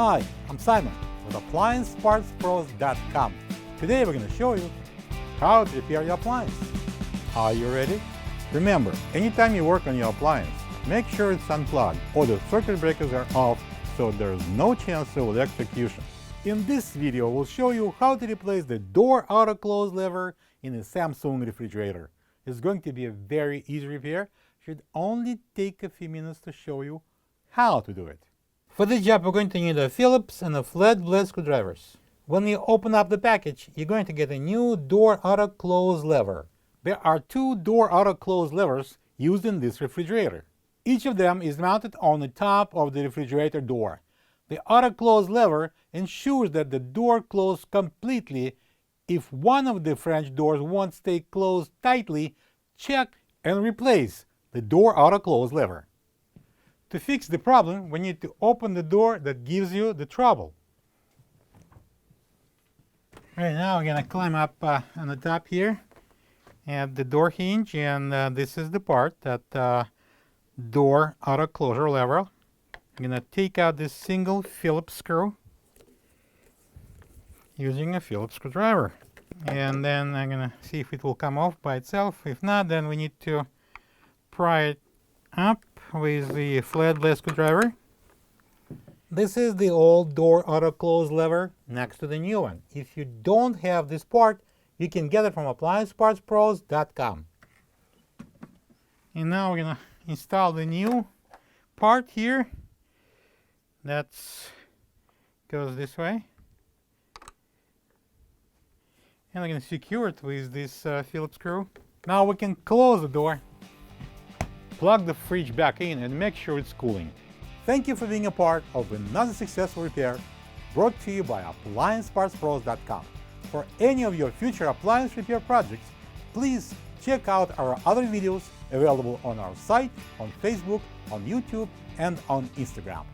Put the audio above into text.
Hi, I'm Simon with AppliancePartsPros.com. Today we're going to show you how to repair your appliance. Are you ready? Remember, anytime you work on your appliance, make sure it's unplugged or the circuit breakers are off so there's no chance of electrocution. In this video, we'll show you how to replace the door auto-close lever in a Samsung refrigerator. It's going to be a very easy repair. Should only take a few minutes to show you how to do it. For this job, we're going to need a Phillips and a flat blade screwdrivers. When you open up the package, you're going to get a new door auto-close lever. There are two door auto-close levers used in this refrigerator. Each of them is mounted on the top of the refrigerator door. The auto-close lever ensures that the door closes completely. If one of the French doors won't stay closed tightly, check and replace the door auto-close lever. To fix the problem, we need to open the door that gives you the trouble. Right now we're going to climb up on the top here at the door hinge, and this is the part that door auto closure lever. I'm going to take out this single Phillips screw using a Phillips screwdriver, and then I'm going to see if it will come off by itself. If not, then we need to pry it up with the flat blade screwdriver. This is the old door auto close lever next to the new one. If you don't have this part, you can get it from AppliancePartsPros.com. And now we're going to install the new part here. That goes this way. And I'm going to secure it with this Phillips screw. Now we can close the door, plug the fridge back in, and make sure it's cooling. Thank you for being a part of another successful repair brought to you by AppliancePartsPros.com. For any of your future appliance repair projects, please check out our other videos available on our site, on Facebook, on YouTube, and on Instagram.